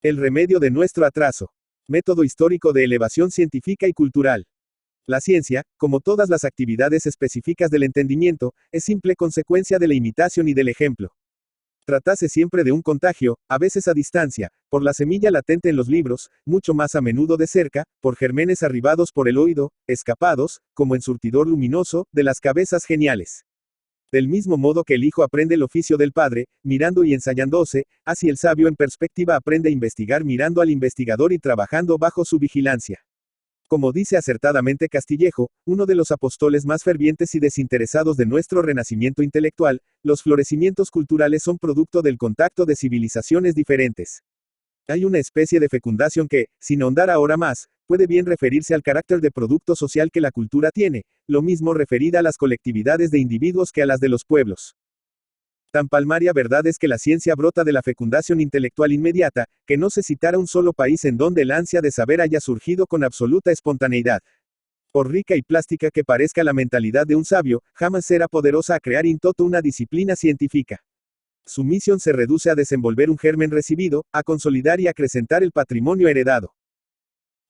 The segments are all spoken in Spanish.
El remedio de nuestro atraso. Método histórico de elevación científica y cultural. La ciencia, como todas las actividades específicas del entendimiento, es simple consecuencia de la imitación y del ejemplo. Tratase siempre de un contagio, a veces a distancia, por la semilla latente en los libros, mucho más a menudo de cerca, por gérmenes arribados por el oído, escapados, como en surtidor luminoso, de las cabezas geniales. Del mismo modo que el hijo aprende el oficio del padre, mirando y ensayándose, así el sabio en perspectiva aprende a investigar mirando al investigador y trabajando bajo su vigilancia. Como dice acertadamente Castillejo, uno de los apóstoles más fervientes y desinteresados de nuestro renacimiento intelectual, los florecimientos culturales son producto del contacto de civilizaciones diferentes. Hay una especie de fecundación que, sin ahondar ahora más, puede bien referirse al carácter de producto social que la cultura tiene, lo mismo referida a las colectividades de individuos que a las de los pueblos. Tan palmaria verdad es que la ciencia brota de la fecundación intelectual inmediata, que no se citará un solo país en donde el ansia de saber haya surgido con absoluta espontaneidad. Por rica y plástica que parezca la mentalidad de un sabio, jamás será poderosa a crear in toto una disciplina científica. Su misión se reduce a desenvolver un germen recibido, a consolidar y acrecentar el patrimonio heredado.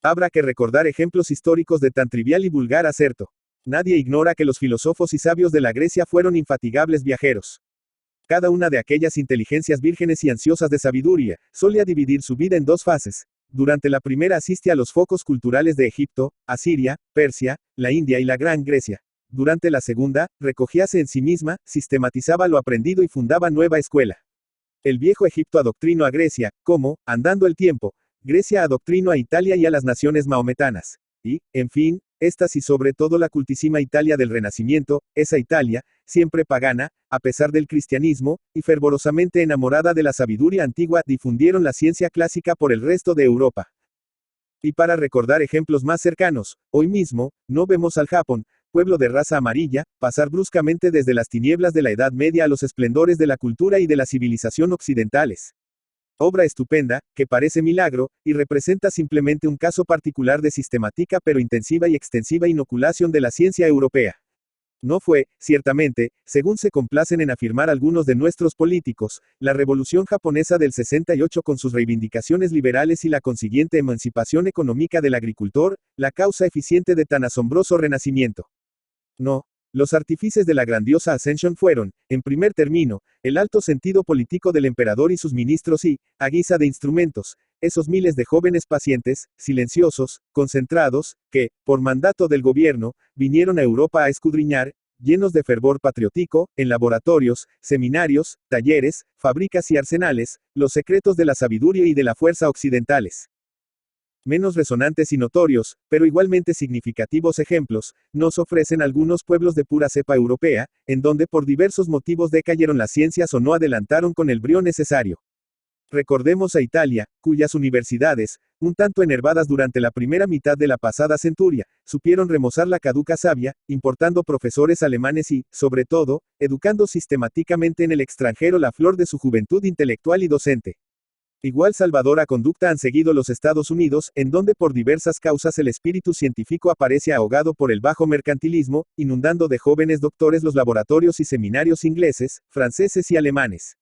Habrá que recordar ejemplos históricos de tan trivial y vulgar acerto. Nadie ignora que los filósofos y sabios de la Grecia fueron infatigables viajeros. Cada una de aquellas inteligencias vírgenes y ansiosas de sabiduría, solía dividir su vida en dos fases. Durante la primera asiste a los focos culturales de Egipto, Asiria, Persia, la India y la Gran Grecia. Durante la segunda, recogíase en sí misma, sistematizaba lo aprendido y fundaba nueva escuela. El viejo Egipto adoctrinó a Grecia, como, andando el tiempo, Grecia adoctrinó a Italia y a las naciones maometanas. Y, en fin, estas y sobre todo la cultísima Italia del Renacimiento, esa Italia, siempre pagana, a pesar del cristianismo, y fervorosamente enamorada de la sabiduría antigua, difundieron la ciencia clásica por el resto de Europa. Y para recordar ejemplos más cercanos, hoy mismo, no vemos al Japón, pueblo de raza amarilla, pasar bruscamente desde las tinieblas de la Edad Media a los esplendores de la cultura y de la civilización occidentales. Obra estupenda, que parece milagro, y representa simplemente un caso particular de sistemática pero intensiva y extensiva inoculación de la ciencia europea. No fue, ciertamente, según se complacen en afirmar algunos de nuestros políticos, la revolución japonesa del 68 con sus reivindicaciones liberales y la consiguiente emancipación económica del agricultor, la causa eficiente de tan asombroso renacimiento. No. Los artífices de la grandiosa ascensión fueron, en primer término, el alto sentido político del emperador y sus ministros y, a guisa de instrumentos, esos miles de jóvenes pacientes, silenciosos, concentrados, que, por mandato del gobierno, vinieron a Europa a escudriñar, llenos de fervor patriótico, en laboratorios, seminarios, talleres, fábricas y arsenales, los secretos de la sabiduría y de la fuerza occidentales. Menos resonantes y notorios, pero igualmente significativos ejemplos, nos ofrecen algunos pueblos de pura cepa europea, en donde por diversos motivos decayeron las ciencias o no adelantaron con el brío necesario. Recordemos a Italia, cuyas universidades, un tanto enervadas durante la primera mitad de la pasada centuria, supieron remozar la caduca savia, importando profesores alemanes y, sobre todo, educando sistemáticamente en el extranjero la flor de su juventud intelectual y docente. Igual salvadora conducta han seguido los Estados Unidos, en donde por diversas causas el espíritu científico aparece ahogado por el bajo mercantilismo, inundando de jóvenes doctores los laboratorios y seminarios ingleses, franceses y alemanes.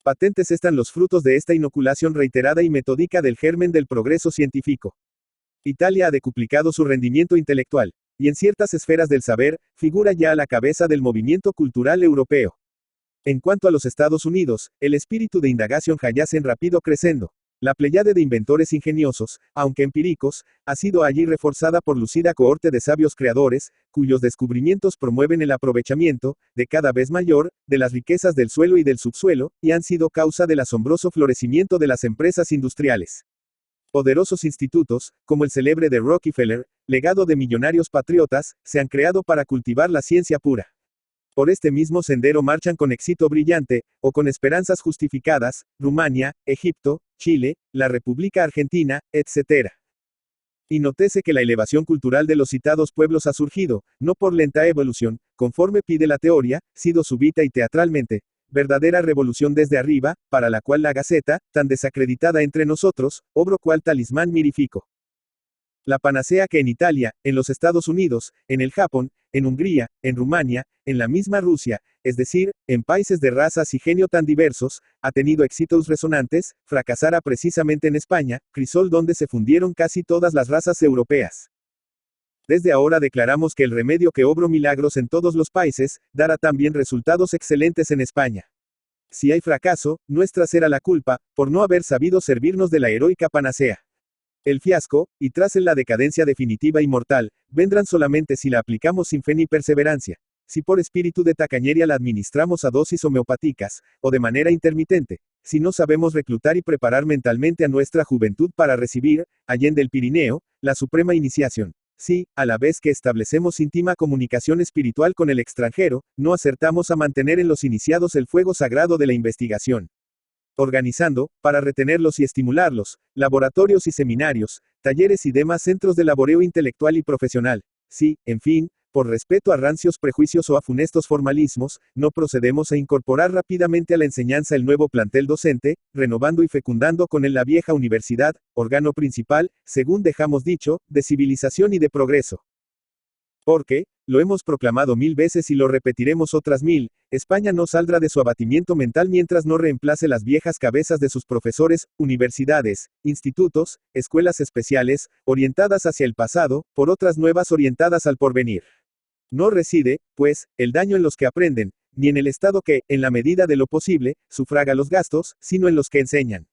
Patentes están los frutos de esta inoculación reiterada y metódica del germen del progreso científico. Italia ha decuplicado su rendimiento intelectual, y en ciertas esferas del saber, figura ya a la cabeza del movimiento cultural europeo. En cuanto a los Estados Unidos, el espíritu de indagación yace en rápido crescendo. La pléyade de inventores ingeniosos, aunque empíricos, ha sido allí reforzada por lucida cohorte de sabios creadores, cuyos descubrimientos promueven el aprovechamiento, de cada vez mayor, de las riquezas del suelo y del subsuelo, y han sido causa del asombroso florecimiento de las empresas industriales. Poderosos institutos, como el célebre de Rockefeller, legado de millonarios patriotas, se han creado para cultivar la ciencia pura. Por este mismo sendero marchan con éxito brillante, o con esperanzas justificadas, Rumania, Egipto, Chile, la República Argentina, etc. Y nótese que la elevación cultural de los citados pueblos ha surgido, no por lenta evolución, conforme pide la teoría, sido súbita y teatralmente, verdadera revolución desde arriba, para la cual la Gaceta, tan desacreditada entre nosotros, obró cual talismán mirifico. La panacea que en Italia, en los Estados Unidos, en el Japón, en Hungría, en Rumania, en la misma Rusia, es decir, en países de razas y genio tan diversos, ha tenido éxitos resonantes, fracasara precisamente en España, crisol donde se fundieron casi todas las razas europeas. Desde ahora declaramos que el remedio que obró milagros en todos los países, dará también resultados excelentes en España. Si hay fracaso, nuestra será la culpa, por no haber sabido servirnos de la heroica panacea. El fiasco, y tras él la decadencia definitiva y mortal, vendrán solamente si la aplicamos sin fe ni perseverancia. Si por espíritu de tacañería la administramos a dosis homeopáticas, o de manera intermitente. Si no sabemos reclutar y preparar mentalmente a nuestra juventud para recibir, allende el Pirineo, la suprema iniciación. Si, a la vez que establecemos íntima comunicación espiritual con el extranjero, no acertamos a mantener en los iniciados el fuego sagrado de la investigación. Organizando, para retenerlos y estimularlos, laboratorios y seminarios, talleres y demás centros de laboreo intelectual y profesional. Si, en fin, por respeto a rancios prejuicios o a funestos formalismos, no procedemos a incorporar rápidamente a la enseñanza el nuevo plantel docente, renovando y fecundando con él la vieja universidad, órgano principal, según dejamos dicho, de civilización y de progreso. Porque, lo hemos proclamado 1000 veces y lo repetiremos otras 1000, España no saldrá de su abatimiento mental mientras no reemplace las viejas cabezas de sus profesores, universidades, institutos, escuelas especiales, orientadas hacia el pasado, por otras nuevas orientadas al porvenir. No reside, pues, el daño en los que aprenden, ni en el Estado que, en la medida de lo posible, sufraga los gastos, sino en los que enseñan.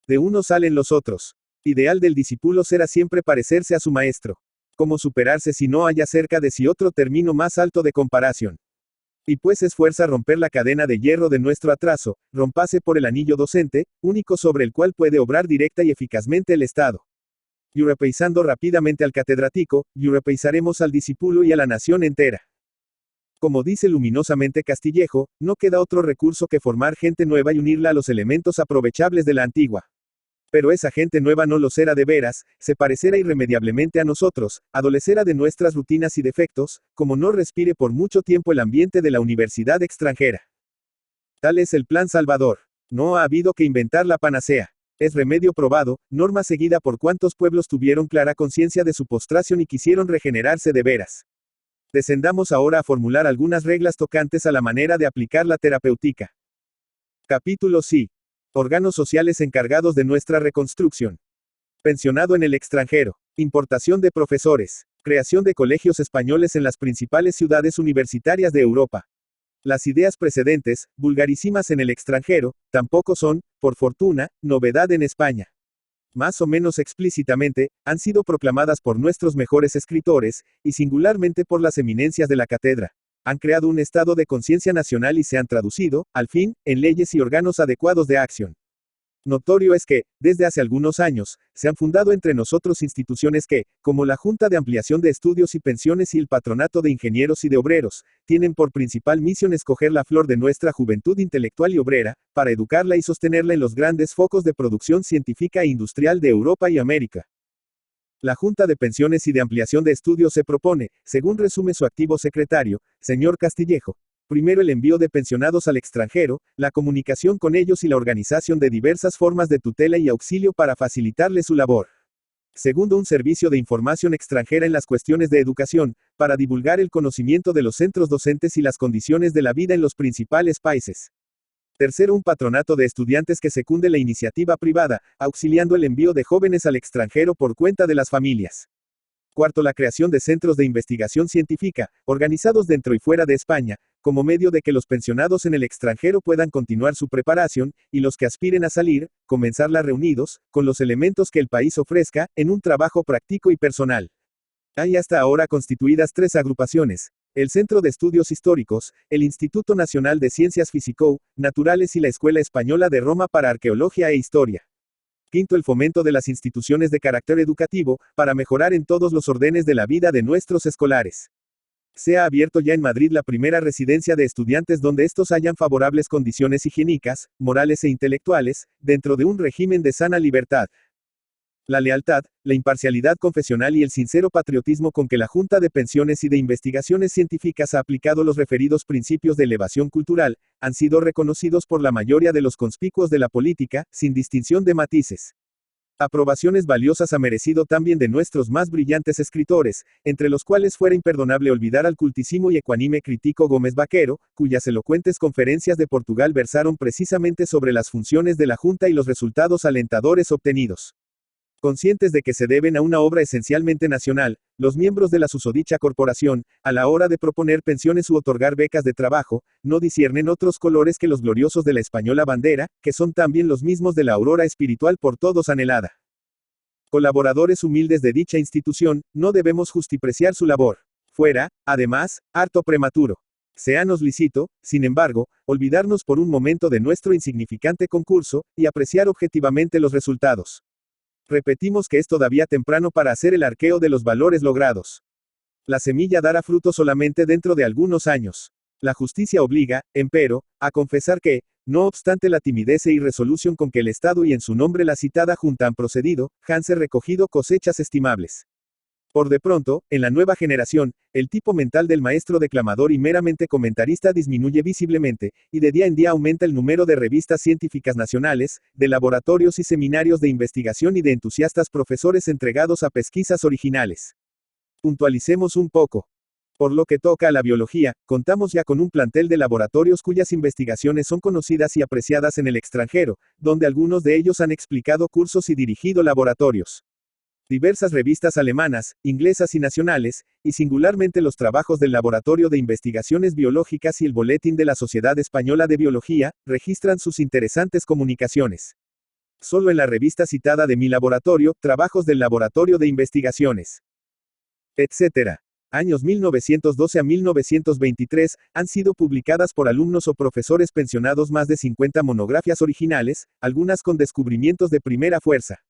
De unos salen los otros. Ideal del discípulo será siempre parecerse a su maestro. ¿Cómo superarse si no haya cerca de sí otro término más alto de comparación? Y pues es fuerza romper la cadena de hierro de nuestro atraso, rompase por el anillo docente, único sobre el cual puede obrar directa y eficazmente el Estado. Europeizando rápidamente al catedrático, europeizaremos al discípulo y a la nación entera. Como dice luminosamente Castillejo, no queda otro recurso que formar gente nueva y unirla a los elementos aprovechables de la antigua. Pero esa gente nueva no lo será de veras, se parecerá irremediablemente a nosotros, adolecerá de nuestras rutinas y defectos, como no respire por mucho tiempo el ambiente de la universidad extranjera. Tal es el plan salvador. No ha habido que inventar la panacea. Es remedio probado, norma seguida por cuantos pueblos tuvieron clara conciencia de su postración y quisieron regenerarse de veras. Descendamos ahora a formular algunas reglas tocantes a la manera de aplicar la terapéutica. Capítulo C. Órganos sociales encargados de nuestra reconstrucción. Pensionado en el extranjero. Importación de profesores. Creación de colegios españoles en las principales ciudades universitarias de Europa. Las ideas precedentes, vulgarísimas en el extranjero, tampoco son, por fortuna, novedad en España. Más o menos explícitamente, han sido proclamadas por nuestros mejores escritores, y singularmente por las eminencias de la cátedra. Han creado un estado de conciencia nacional y se han traducido, al fin, en leyes y órganos adecuados de acción. Notorio es que, desde hace algunos años, se han fundado entre nosotros instituciones que, como la Junta de Ampliación de Estudios y Pensiones y el Patronato de Ingenieros y de Obreros, tienen por principal misión escoger la flor de nuestra juventud intelectual y obrera, para educarla y sostenerla en los grandes focos de producción científica e industrial de Europa y América. La Junta de Pensiones y de Ampliación de Estudios se propone, según resume su activo secretario, señor Castillejo, primero el envío de pensionados al extranjero, la comunicación con ellos y la organización de diversas formas de tutela y auxilio para facilitarles su labor. Segundo, un servicio de información extranjera en las cuestiones de educación, para divulgar el conocimiento de los centros docentes y las condiciones de la vida en los principales países. Tercero, un patronato de estudiantes que secunde la iniciativa privada, auxiliando el envío de jóvenes al extranjero por cuenta de las familias. Cuarto, la creación de centros de investigación científica, organizados dentro y fuera de España, como medio de que los pensionados en el extranjero puedan continuar su preparación, y los que aspiren a salir, comenzarla reunidos, con los elementos que el país ofrezca, en un trabajo práctico y personal. Hay hasta ahora constituidas 3 agrupaciones: el Centro de Estudios Históricos, el Instituto Nacional de Ciencias Físico-Naturales y la Escuela Española de Roma para Arqueología e Historia. Quinto, el fomento de las instituciones de carácter educativo, para mejorar en todos los órdenes de la vida de nuestros escolares. Se ha abierto ya en Madrid la primera residencia de estudiantes donde estos hayan favorables condiciones higiénicas, morales e intelectuales, dentro de un régimen de sana libertad. La lealtad, la imparcialidad confesional y el sincero patriotismo con que la Junta de Pensiones y de Investigaciones Científicas ha aplicado los referidos principios de elevación cultural, han sido reconocidos por la mayoría de los conspicuos de la política, sin distinción de matices. Aprobaciones valiosas ha merecido también de nuestros más brillantes escritores, entre los cuales fuera imperdonable olvidar al cultísimo y ecuánime crítico Gómez Vaquero, cuyas elocuentes conferencias de Portugal versaron precisamente sobre las funciones de la Junta y los resultados alentadores obtenidos. Conscientes de que se deben a una obra esencialmente nacional, los miembros de la susodicha corporación, a la hora de proponer pensiones u otorgar becas de trabajo, no disciernen otros colores que los gloriosos de la española bandera, que son también los mismos de la aurora espiritual por todos anhelada. Colaboradores humildes de dicha institución, no debemos justipreciar su labor. Fuera, además, harto prematuro. Seanos lícito, sin embargo, olvidarnos por un momento de nuestro insignificante concurso, y apreciar objetivamente los resultados. Repetimos que es todavía temprano para hacer el arqueo de los valores logrados. La semilla dará fruto solamente dentro de algunos años. La justicia obliga, empero, a confesar que, no obstante la timidez e irresolución con que el Estado y en su nombre la citada Junta han procedido, hanse recogido cosechas estimables. Por de pronto, en la nueva generación, el tipo mental del maestro declamador y meramente comentarista disminuye visiblemente, y de día en día aumenta el número de revistas científicas nacionales, de laboratorios y seminarios de investigación y de entusiastas profesores entregados a pesquisas originales. Puntualicemos un poco. Por lo que toca a la biología, contamos ya con un plantel de laboratorios cuyas investigaciones son conocidas y apreciadas en el extranjero, donde algunos de ellos han explicado cursos y dirigido laboratorios. Diversas revistas alemanas, inglesas y nacionales, y singularmente los trabajos del Laboratorio de Investigaciones Biológicas y el Boletín de la Sociedad Española de Biología, registran sus interesantes comunicaciones. Solo en la revista citada de mi laboratorio, Trabajos del Laboratorio de Investigaciones, etc. Años 1912 a 1923, han sido publicadas por alumnos o profesores pensionados más de 50 monografías originales, algunas con descubrimientos de primera fuerza.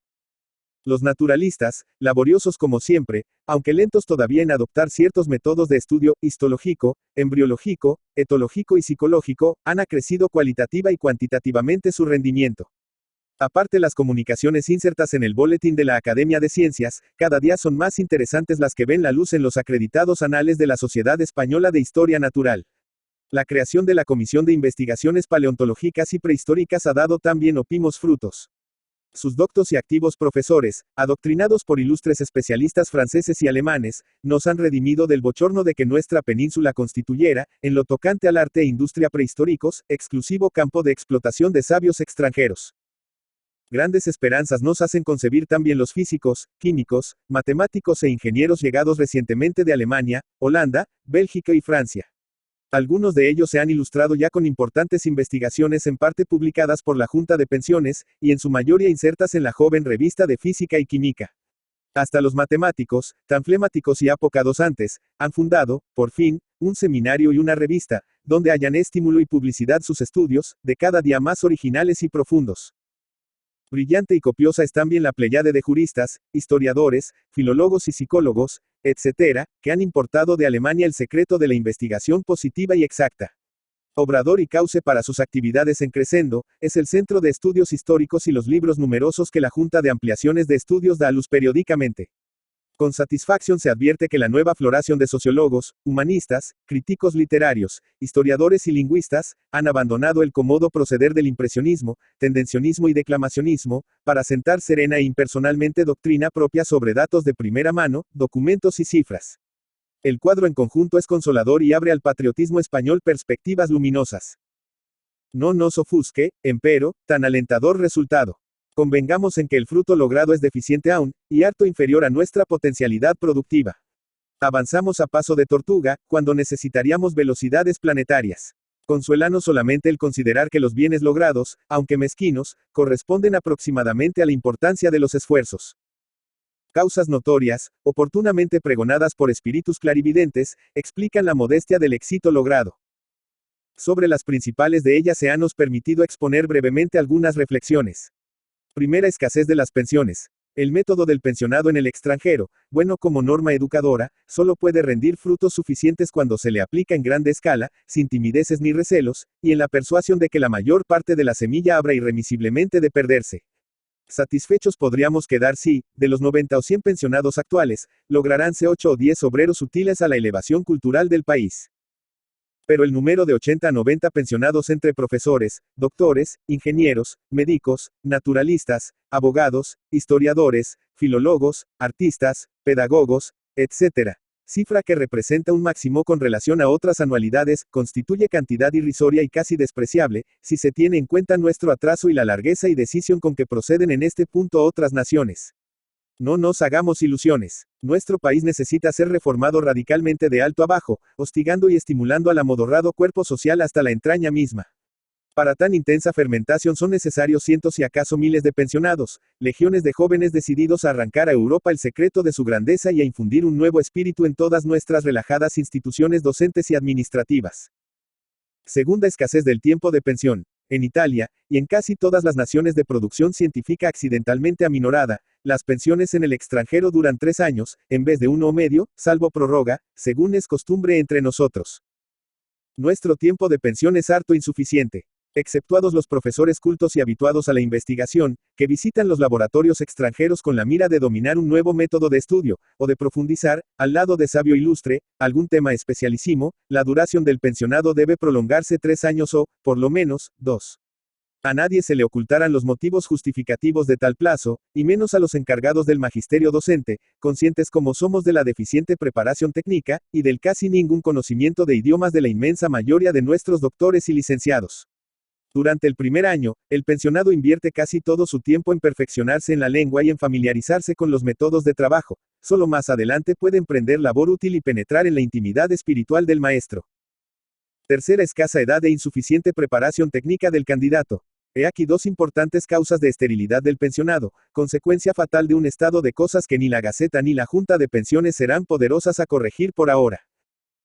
Los naturalistas, laboriosos como siempre, aunque lentos todavía en adoptar ciertos métodos de estudio histológico, embriológico, etológico y psicológico, han acrecido cualitativa y cuantitativamente su rendimiento. Aparte las comunicaciones insertas en el boletín de la Academia de Ciencias, cada día son más interesantes las que ven la luz en los acreditados anales de la Sociedad Española de Historia Natural. La creación de la Comisión de Investigaciones Paleontológicas y Prehistóricas ha dado también opimos frutos. Sus doctos y activos profesores, adoctrinados por ilustres especialistas franceses y alemanes, nos han redimido del bochorno de que nuestra península constituyera, en lo tocante al arte e industria prehistóricos, exclusivo campo de explotación de sabios extranjeros. Grandes esperanzas nos hacen concebir también los físicos, químicos, matemáticos e ingenieros llegados recientemente de Alemania, Holanda, Bélgica y Francia. Algunos de ellos se han ilustrado ya con importantes investigaciones en parte publicadas por la Junta de Pensiones, y en su mayoría insertas en la joven revista de Física y Química. Hasta los matemáticos, tan flemáticos y apocados antes, han fundado, por fin, un seminario y una revista, donde hallan estímulo y publicidad sus estudios, de cada día más originales y profundos. Brillante y copiosa es también la pléyade de juristas, historiadores, filólogos y psicólogos, etc., que han importado de Alemania el secreto de la investigación positiva y exacta. Obrador y cauce para sus actividades en Crescendo, es el Centro de Estudios Históricos y los libros numerosos que la Junta de Ampliaciones de Estudios da a luz periódicamente. Con satisfacción se advierte que la nueva floración de sociólogos, humanistas, críticos literarios, historiadores y lingüistas, han abandonado el cómodo proceder del impresionismo, tendencionismo y declamacionismo, para sentar serena e impersonalmente doctrina propia sobre datos de primera mano, documentos y cifras. El cuadro en conjunto es consolador y abre al patriotismo español perspectivas luminosas. No nos ofusque, empero, tan alentador resultado. Convengamos en que el fruto logrado es deficiente aún, y harto inferior a nuestra potencialidad productiva. Avanzamos a paso de tortuga, cuando necesitaríamos velocidades planetarias. Consuélanos solamente el considerar que los bienes logrados, aunque mezquinos, corresponden aproximadamente a la importancia de los esfuerzos. Causas notorias, oportunamente pregonadas por espíritus clarividentes, explican la modestia del éxito logrado. Sobre las principales de ellas se han nos permitido exponer brevemente algunas reflexiones. Primera, escasez de las pensiones. El método del pensionado en el extranjero, bueno como norma educadora, solo puede rendir frutos suficientes cuando se le aplica en grande escala, sin timideces ni recelos, y en la persuasión de que la mayor parte de la semilla habrá irremisiblemente de perderse. Satisfechos podríamos quedar si, de los 90 o 100 pensionados actuales, lograránse 8 o 10 obreros útiles a la elevación cultural del país. Pero el número de 80 a 90 pensionados entre profesores, doctores, ingenieros, médicos, naturalistas, abogados, historiadores, filólogos, artistas, pedagogos, etc. Cifra que representa un máximo con relación a otras anualidades, constituye cantidad irrisoria y casi despreciable, si se tiene en cuenta nuestro atraso y la largueza y decisión con que proceden en este punto otras naciones. No nos hagamos ilusiones. Nuestro país necesita ser reformado radicalmente de alto a bajo, hostigando y estimulando al amodorrado cuerpo social hasta la entraña misma. Para tan intensa fermentación son necesarios cientos y acaso miles de pensionados, legiones de jóvenes decididos a arrancar a Europa el secreto de su grandeza y a infundir un nuevo espíritu en todas nuestras relajadas instituciones docentes y administrativas. Segunda escasez del tiempo de pensión. En Italia, y en casi todas las naciones de producción científica accidentalmente aminorada, las pensiones en el extranjero duran 3 años, en vez de 1 o medio, salvo prórroga, según es costumbre entre nosotros. Nuestro tiempo de pensión es harto insuficiente. Exceptuados los profesores cultos y habituados a la investigación, que visitan los laboratorios extranjeros con la mira de dominar un nuevo método de estudio, o de profundizar, al lado de sabio ilustre, algún tema especialísimo, la duración del pensionado debe prolongarse 3 años o, por lo menos, 2. A nadie se le ocultarán los motivos justificativos de tal plazo, y menos a los encargados del magisterio docente, conscientes como somos de la deficiente preparación técnica, y del casi ningún conocimiento de idiomas de la inmensa mayoría de nuestros doctores y licenciados. Durante el primer año, el pensionado invierte casi todo su tiempo en perfeccionarse en la lengua y en familiarizarse con los métodos de trabajo. Solo más adelante puede emprender labor útil y penetrar en la intimidad espiritual del maestro. Tercera, escasa edad e insuficiente preparación técnica del candidato. He aquí 2 importantes causas de esterilidad del pensionado, consecuencia fatal de un estado de cosas que ni la Gaceta ni la Junta de Pensiones serán poderosas a corregir por ahora.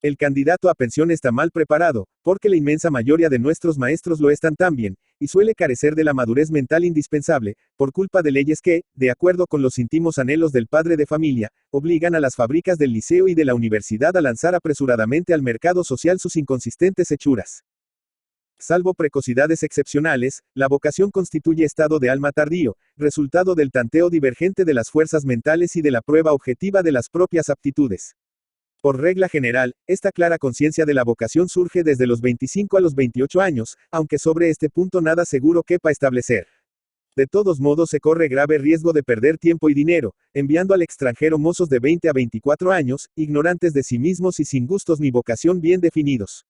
El candidato a pensión está mal preparado, porque la inmensa mayoría de nuestros maestros lo están también, y suele carecer de la madurez mental indispensable, por culpa de leyes que, de acuerdo con los íntimos anhelos del padre de familia, obligan a las fábricas del liceo y de la universidad a lanzar apresuradamente al mercado social sus inconsistentes hechuras. Salvo precocidades excepcionales, la vocación constituye estado de alma tardío, resultado del tanteo divergente de las fuerzas mentales y de la prueba objetiva de las propias aptitudes. Por regla general, esta clara conciencia de la vocación surge desde los 25 a los 28 años, aunque sobre este punto nada seguro quepa establecer. De todos modos se corre grave riesgo de perder tiempo y dinero, enviando al extranjero mozos de 20 a 24 años, ignorantes de sí mismos y sin gustos ni vocación bien definidos.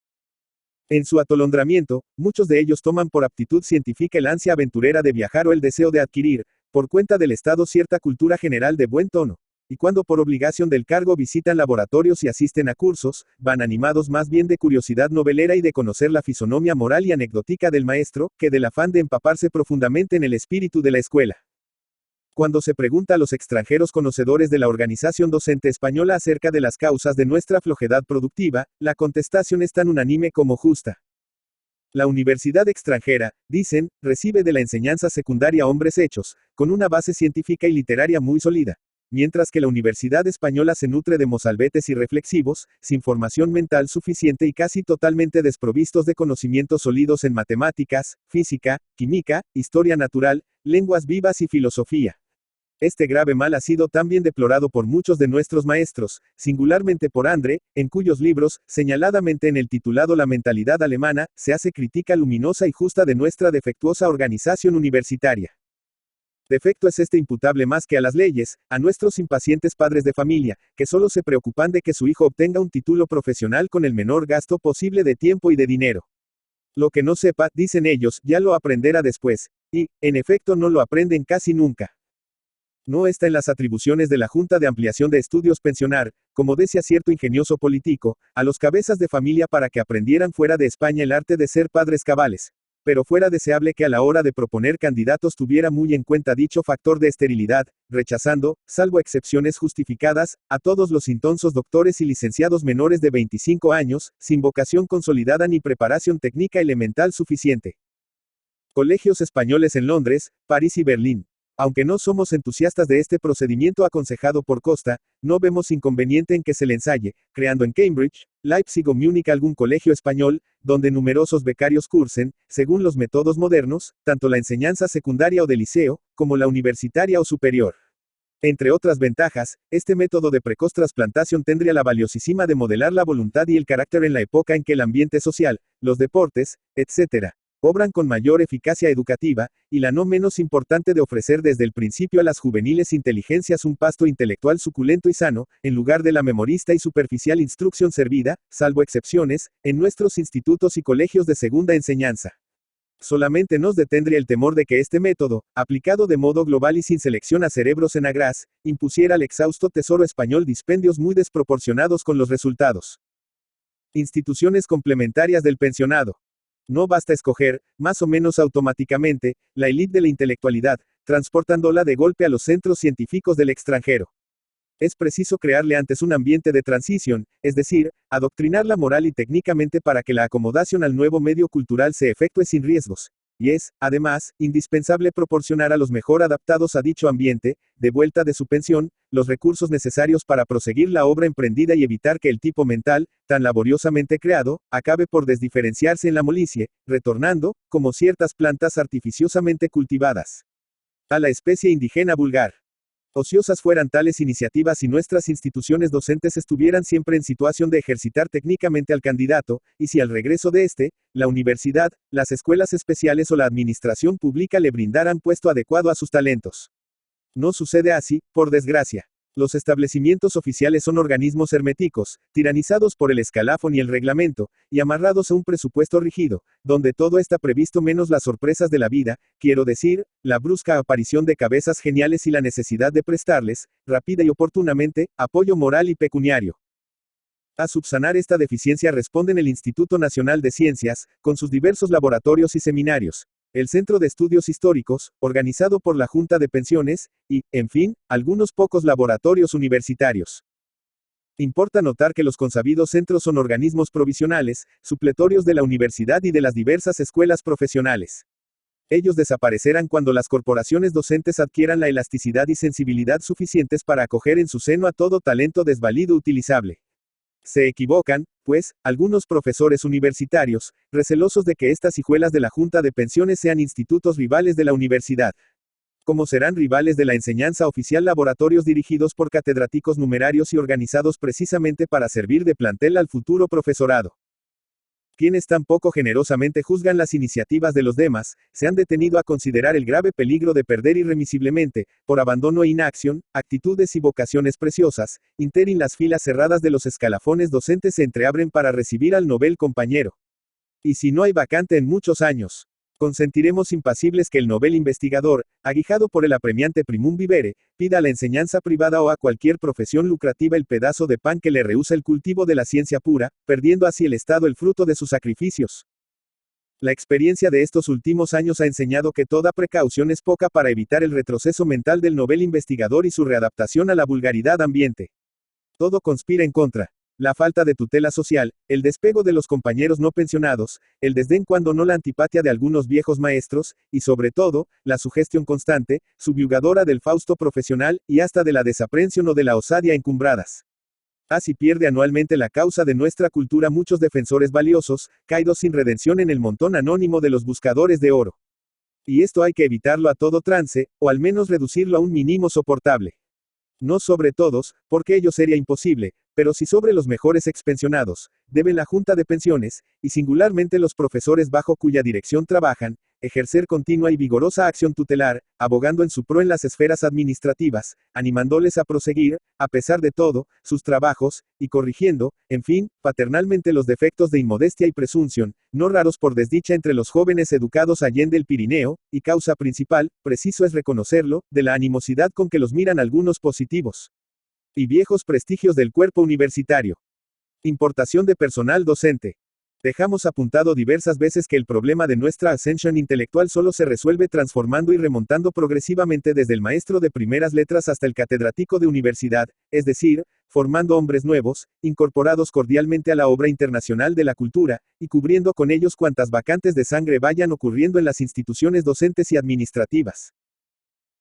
En su atolondramiento, muchos de ellos toman por aptitud científica el ansia aventurera de viajar o el deseo de adquirir, por cuenta del Estado, cierta cultura general de buen tono. Y cuando por obligación del cargo visitan laboratorios y asisten a cursos, van animados más bien de curiosidad novelera y de conocer la fisonomía moral y anecdótica del maestro, que del afán de empaparse profundamente en el espíritu de la escuela. Cuando se pregunta a los extranjeros conocedores de la organización docente española acerca de las causas de nuestra flojedad productiva, la contestación es tan unánime como justa. La universidad extranjera, dicen, recibe de la enseñanza secundaria hombres hechos, con una base científica y literaria muy sólida. Mientras que la Universidad Española se nutre de mozalbetes irreflexivos, sin formación mental suficiente y casi totalmente desprovistos de conocimientos sólidos en matemáticas, física, química, historia natural, lenguas vivas y filosofía. Este grave mal ha sido también deplorado por muchos de nuestros maestros, singularmente por André, en cuyos libros, señaladamente en el titulado La mentalidad alemana, se hace crítica luminosa y justa de nuestra defectuosa organización universitaria. Defecto es este imputable más que a las leyes, a nuestros impacientes padres de familia, que solo se preocupan de que su hijo obtenga un título profesional con el menor gasto posible de tiempo y de dinero. Lo que no sepa, dicen ellos, ya lo aprenderá después, y, en efecto, no lo aprenden casi nunca. No está en las atribuciones de la Junta de Ampliación de Estudios pensionar, como decía cierto ingenioso político, a los cabezas de familia para que aprendieran fuera de España el arte de ser padres cabales. Pero fuera deseable que a la hora de proponer candidatos tuviera muy en cuenta dicho factor de esterilidad, rechazando, salvo excepciones justificadas, a todos los intonsos doctores y licenciados menores de 25 años, sin vocación consolidada ni preparación técnica elemental suficiente. Colegios españoles en Londres, París y Berlín. Aunque no somos entusiastas de este procedimiento aconsejado por Costa, no vemos inconveniente en que se le ensaye, creando en Cambridge, Leipzig o Múnich algún colegio español, donde numerosos becarios cursen, según los métodos modernos, tanto la enseñanza secundaria o de liceo, como la universitaria o superior. Entre otras ventajas, este método de precoz trasplantación tendría la valiosísima de modelar la voluntad y el carácter en la época en que el ambiente social, los deportes, etc., obran con mayor eficacia educativa, y la no menos importante de ofrecer desde el principio a las juveniles inteligencias un pasto intelectual suculento y sano, en lugar de la memorista y superficial instrucción servida, salvo excepciones, en nuestros institutos y colegios de segunda enseñanza. Solamente nos detendría el temor de que este método, aplicado de modo global y sin selección a cerebros en agraz, impusiera al exhausto tesoro español dispendios muy desproporcionados con los resultados. Instituciones complementarias del pensionado. No basta escoger, más o menos automáticamente, la élite de la intelectualidad, transportándola de golpe a los centros científicos del extranjero. Es preciso crearle antes un ambiente de transición, es decir, adoctrinarla moral y técnicamente para que la acomodación al nuevo medio cultural se efectúe sin riesgos. Y es, además, indispensable proporcionar a los mejor adaptados a dicho ambiente, de vuelta de su pensión, los recursos necesarios para proseguir la obra emprendida y evitar que el tipo mental, tan laboriosamente creado, acabe por desdiferenciarse en la molicie, retornando, como ciertas plantas artificiosamente cultivadas, a la especie indígena vulgar. Ociosas fueran tales iniciativas si nuestras instituciones docentes estuvieran siempre en situación de ejercitar técnicamente al candidato, y si al regreso de este, la universidad, las escuelas especiales o la administración pública le brindaran puesto adecuado a sus talentos. No sucede así, por desgracia. Los establecimientos oficiales son organismos herméticos, tiranizados por el escalafón y el reglamento, y amarrados a un presupuesto rígido, donde todo está previsto menos las sorpresas de la vida, quiero decir, la brusca aparición de cabezas geniales y la necesidad de prestarles, rápida y oportunamente, apoyo moral y pecuniario. A subsanar esta deficiencia responden el Instituto Nacional de Ciencias, con sus diversos laboratorios y seminarios, el Centro de Estudios Históricos, organizado por la Junta de Pensiones, y, en fin, algunos pocos laboratorios universitarios. Importa notar que los consabidos centros son organismos provisionales, supletorios de la universidad y de las diversas escuelas profesionales. Ellos desaparecerán cuando las corporaciones docentes adquieran la elasticidad y sensibilidad suficientes para acoger en su seno a todo talento desvalido utilizable. Se equivocan, pues, algunos profesores universitarios, recelosos de que estas hijuelas de la Junta de Pensiones sean institutos rivales de la universidad. Como serán rivales de la enseñanza oficial, laboratorios dirigidos por catedráticos numerarios y organizados precisamente para servir de plantel al futuro profesorado. Quienes tan poco generosamente juzgan las iniciativas de los demás, se han detenido a considerar el grave peligro de perder irremisiblemente, por abandono e inacción, actitudes y vocaciones preciosas, interin las filas cerradas de los escalafones docentes se entreabren para recibir al novel compañero. Y si no hay vacante en muchos años, consentiremos impasibles que el novel investigador, aguijado por el apremiante primum vivere, pida a la enseñanza privada o a cualquier profesión lucrativa el pedazo de pan que le rehúsa el cultivo de la ciencia pura, perdiendo así el Estado el fruto de sus sacrificios. La experiencia de estos últimos años ha enseñado que toda precaución es poca para evitar el retroceso mental del novel investigador y su readaptación a la vulgaridad ambiente. Todo conspira en contra. La falta de tutela social, el despego de los compañeros no pensionados, el desdén cuando no la antipatía de algunos viejos maestros, y sobre todo, la sugestión constante, subyugadora del fausto profesional, y hasta de la desaprensión o de la osadia encumbradas. Así pierde anualmente la causa de nuestra cultura muchos defensores valiosos, caídos sin redención en el montón anónimo de los buscadores de oro. Y esto hay que evitarlo a todo trance, o al menos reducirlo a un mínimo soportable. No sobre todos, porque ello sería imposible, pero sí sobre los mejores expensionados, debe la Junta de Pensiones, y singularmente los profesores bajo cuya dirección trabajan, ejercer continua y vigorosa acción tutelar, abogando en su pro en las esferas administrativas, animándoles a proseguir, a pesar de todo, sus trabajos, y corrigiendo, en fin, paternalmente los defectos de inmodestia y presunción, no raros por desdicha entre los jóvenes educados allende el Pirineo, y causa principal, preciso es reconocerlo, de la animosidad con que los miran algunos positivos y viejos prestigios del cuerpo universitario. Importación de personal docente. Dejamos apuntado diversas veces que el problema de nuestra ascensión intelectual solo se resuelve transformando y remontando progresivamente desde el maestro de primeras letras hasta el catedrático de universidad, es decir, formando hombres nuevos, incorporados cordialmente a la obra internacional de la cultura, y cubriendo con ellos cuantas vacantes de sangre vayan ocurriendo en las instituciones docentes y administrativas.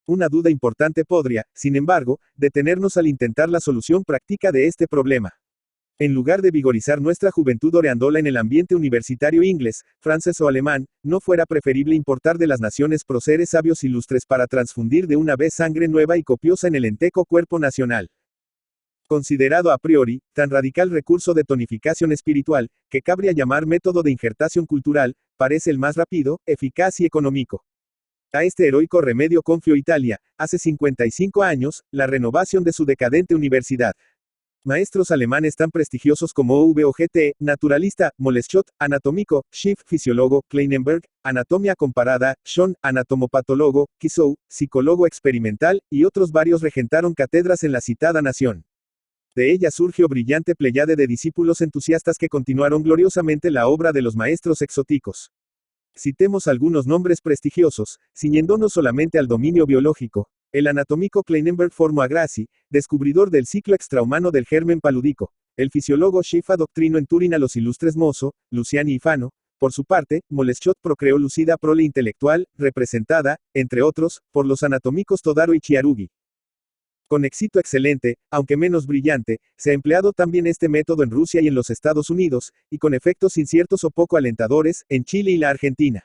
Una duda importante podría, sin embargo, detenernos al intentar la solución práctica de este problema. En lugar de vigorizar nuestra juventud oreándola en el ambiente universitario inglés, francés o alemán, ¿no fuera preferible importar de las naciones próceres sabios ilustres para transfundir de una vez sangre nueva y copiosa en el enteco cuerpo nacional? Considerado a priori, tan radical recurso de tonificación espiritual, que cabría llamar método de injertación cultural, parece el más rápido, eficaz y económico. A este heroico remedio confió Italia, hace 55 años, la renovación de su decadente universidad. Maestros alemanes tan prestigiosos como Uvgt, naturalista, Moleschott, anatómico, Schiff, fisiólogo, Kleinenberg, anatomía comparada, Schoen, anatomopatólogo, Kisou, psicólogo experimental, y otros varios regentaron cátedras en la citada nación. De ella surgió brillante pléyade de discípulos entusiastas que continuaron gloriosamente la obra de los maestros exóticos. Citemos algunos nombres prestigiosos, ciñéndonos solamente al dominio biológico. El anatómico Kleinenberg formó a Grassi, descubridor del ciclo extrahumano del germen palúdico. El fisiólogo Schiff adoctrinó en Turín a los ilustres Mozo, Luciani y Fano. Por su parte, Moleschott procreó lucida prole intelectual, representada, entre otros, por los anatómicos Todaro y Chiarugi. Con éxito excelente, aunque menos brillante, se ha empleado también este método en Rusia y en los Estados Unidos, y con efectos inciertos o poco alentadores, en Chile y la Argentina.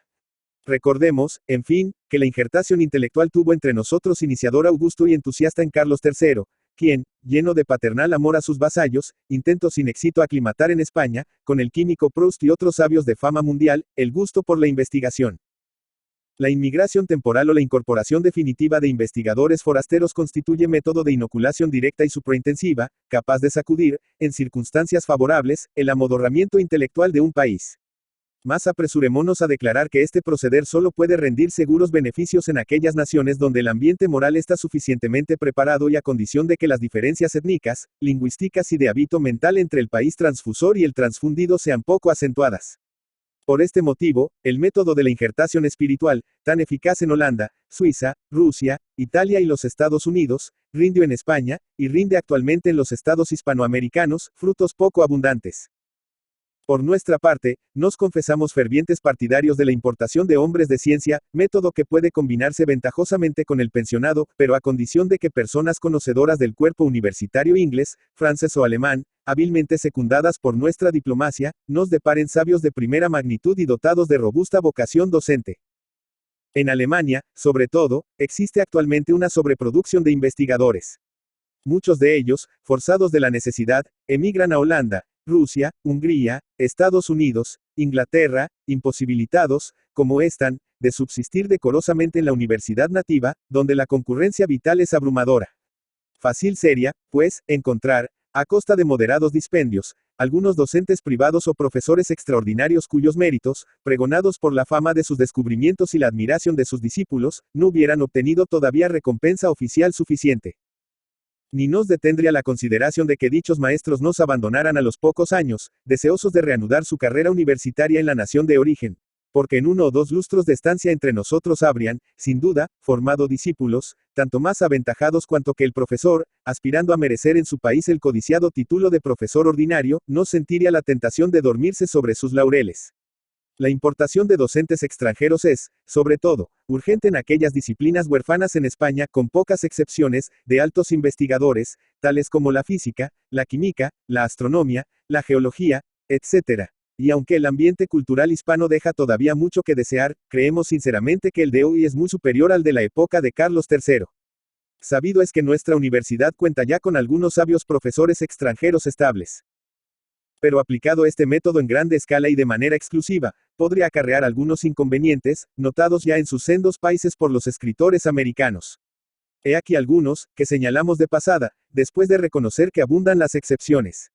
Recordemos, en fin, que la injertación intelectual tuvo entre nosotros iniciador augusto y entusiasta en Carlos III, quien, lleno de paternal amor a sus vasallos, intentó sin éxito aclimatar en España, con el químico Proust y otros sabios de fama mundial, el gusto por la investigación. La inmigración temporal o la incorporación definitiva de investigadores forasteros constituye método de inoculación directa y supraintensiva, capaz de sacudir, en circunstancias favorables, el amodorramiento intelectual de un país. Más apresurémonos a declarar que este proceder solo puede rendir seguros beneficios en aquellas naciones donde el ambiente moral está suficientemente preparado y a condición de que las diferencias étnicas, lingüísticas y de hábito mental entre el país transfusor y el transfundido sean poco acentuadas. Por este motivo, el método de la injertación espiritual, tan eficaz en Holanda, Suiza, Rusia, Italia y los Estados Unidos, rindió en España, y rinde actualmente en los estados hispanoamericanos, frutos poco abundantes. Por nuestra parte, nos confesamos fervientes partidarios de la importación de hombres de ciencia, método que puede combinarse ventajosamente con el pensionado, pero a condición de que personas conocedoras del cuerpo universitario inglés, francés o alemán, hábilmente secundadas por nuestra diplomacia, nos deparen sabios de primera magnitud y dotados de robusta vocación docente. En Alemania, sobre todo, existe actualmente una sobreproducción de investigadores. Muchos de ellos, forzados de la necesidad, emigran a Holanda, Rusia, Hungría, Estados Unidos, Inglaterra, imposibilitados, como están, de subsistir decorosamente en la universidad nativa, donde la concurrencia vital es abrumadora. Fácil sería, pues, encontrar, a costa de moderados dispendios, algunos docentes privados o profesores extraordinarios cuyos méritos, pregonados por la fama de sus descubrimientos y la admiración de sus discípulos, no hubieran obtenido todavía recompensa oficial suficiente. Ni nos detendría la consideración de que dichos maestros nos abandonaran a los pocos años, deseosos de reanudar su carrera universitaria en la nación de origen, porque en 1 o 2 lustros de estancia entre nosotros habrían, sin duda, formado discípulos, tanto más aventajados cuanto que el profesor, aspirando a merecer en su país el codiciado título de profesor ordinario, no sentiría la tentación de dormirse sobre sus laureles. La importación de docentes extranjeros es, sobre todo, urgente en aquellas disciplinas huérfanas en España, con pocas excepciones, de altos investigadores, tales como la física, la química, la astronomía, la geología, etc. Y aunque el ambiente cultural hispano deja todavía mucho que desear, creemos sinceramente que el de hoy es muy superior al de la época de Carlos III. Sabido es que nuestra universidad cuenta ya con algunos sabios profesores extranjeros estables. Pero aplicado este método en grande escala y de manera exclusiva, podría acarrear algunos inconvenientes, notados ya en sus sendos países por los escritores americanos. He aquí algunos, que señalamos de pasada, después de reconocer que abundan las excepciones.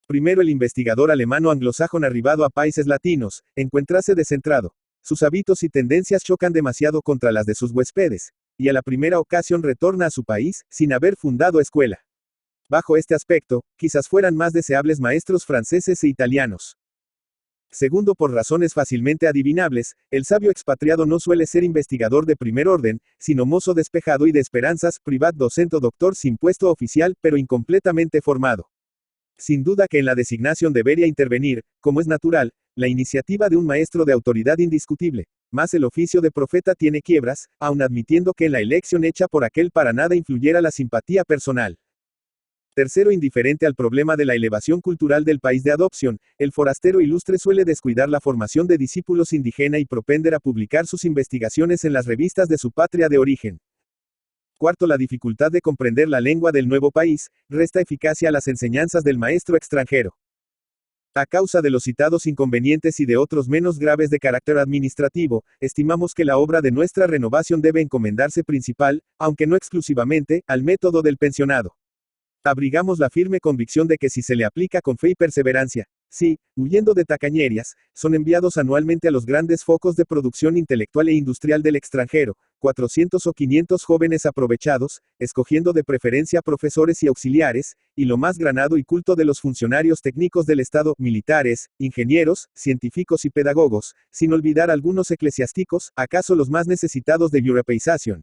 Primero, el investigador alemano anglosajón arribado a países latinos, encuéntrase descentrado. Sus hábitos y tendencias chocan demasiado contra las de sus huéspedes, y a la primera ocasión retorna a su país, sin haber fundado escuela. Bajo este aspecto, quizás fueran más deseables maestros franceses e italianos. Segundo, por razones fácilmente adivinables, el sabio expatriado no suele ser investigador de primer orden, sino mozo despejado y de esperanzas, privat docente o doctor sin puesto oficial, pero incompletamente formado. Sin duda que en la designación debería intervenir, como es natural, la iniciativa de un maestro de autoridad indiscutible, mas el oficio de profeta tiene quiebras, aun admitiendo que en la elección hecha por aquel para nada influyera la simpatía personal. Tercero, indiferente al problema de la elevación cultural del país de adopción, el forastero ilustre suele descuidar la formación de discípulos indígena y propender a publicar sus investigaciones en las revistas de su patria de origen. Cuarto, la dificultad de comprender la lengua del nuevo país, resta eficacia a las enseñanzas del maestro extranjero. A causa de los citados inconvenientes y de otros menos graves de carácter administrativo, estimamos que la obra de nuestra renovación debe encomendarse principal, aunque no exclusivamente, al método del pensionado. Abrigamos la firme convicción de que si se le aplica con fe y perseverancia, sí, huyendo de tacañerías, son enviados anualmente a los grandes focos de producción intelectual e industrial del extranjero, 400 o 500 jóvenes aprovechados, escogiendo de preferencia profesores y auxiliares, y lo más granado y culto de los funcionarios técnicos del Estado, militares, ingenieros, científicos y pedagogos, sin olvidar algunos eclesiásticos, acaso los más necesitados de europeización.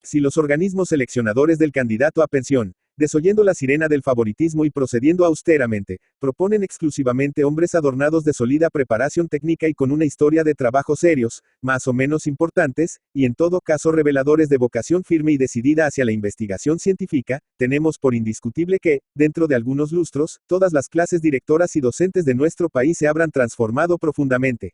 Si los organismos seleccionadores del candidato a pensión, desoyendo la sirena del favoritismo y procediendo austeramente, proponen exclusivamente hombres adornados de sólida preparación técnica y con una historia de trabajos serios, más o menos importantes, y en todo caso reveladores de vocación firme y decidida hacia la investigación científica, tenemos por indiscutible que, dentro de algunos lustros, todas las clases directoras y docentes de nuestro país se habrán transformado profundamente.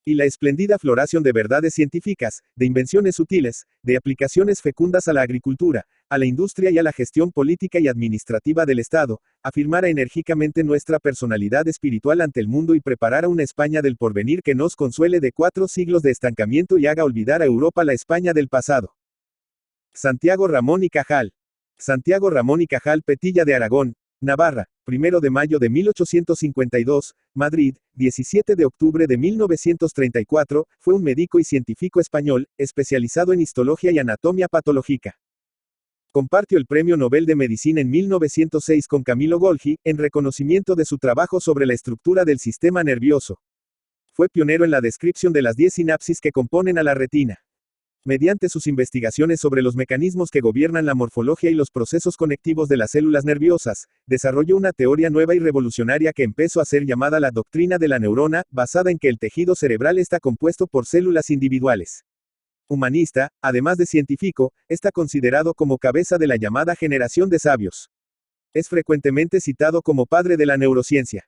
Y la espléndida floración de verdades científicas, de invenciones útiles, de aplicaciones fecundas a la agricultura, a la industria y a la gestión política y administrativa del Estado, afirmara enérgicamente nuestra personalidad espiritual ante el mundo y preparara una España del porvenir que nos consuele de 4 siglos de estancamiento y haga olvidar a Europa la España del pasado. Santiago Ramón y Cajal. Santiago Ramón y Cajal Petilla de Aragón, Navarra, 1 de mayo de 1852, Madrid, 17 de octubre de 1934, fue un médico y científico español, especializado en histología y anatomía patológica. Compartió el Premio Nobel de Medicina en 1906 con Camilo Golgi, en reconocimiento de su trabajo sobre la estructura del sistema nervioso. Fue pionero en la descripción de las 10 sinapsis que componen a la retina. Mediante sus investigaciones sobre los mecanismos que gobiernan la morfología y los procesos conectivos de las células nerviosas, desarrolló una teoría nueva y revolucionaria que empezó a ser llamada la doctrina de la neurona, basada en que el tejido cerebral está compuesto por células individuales. Humanista, además de científico, está considerado como cabeza de la llamada generación de sabios. Es frecuentemente citado como padre de la neurociencia.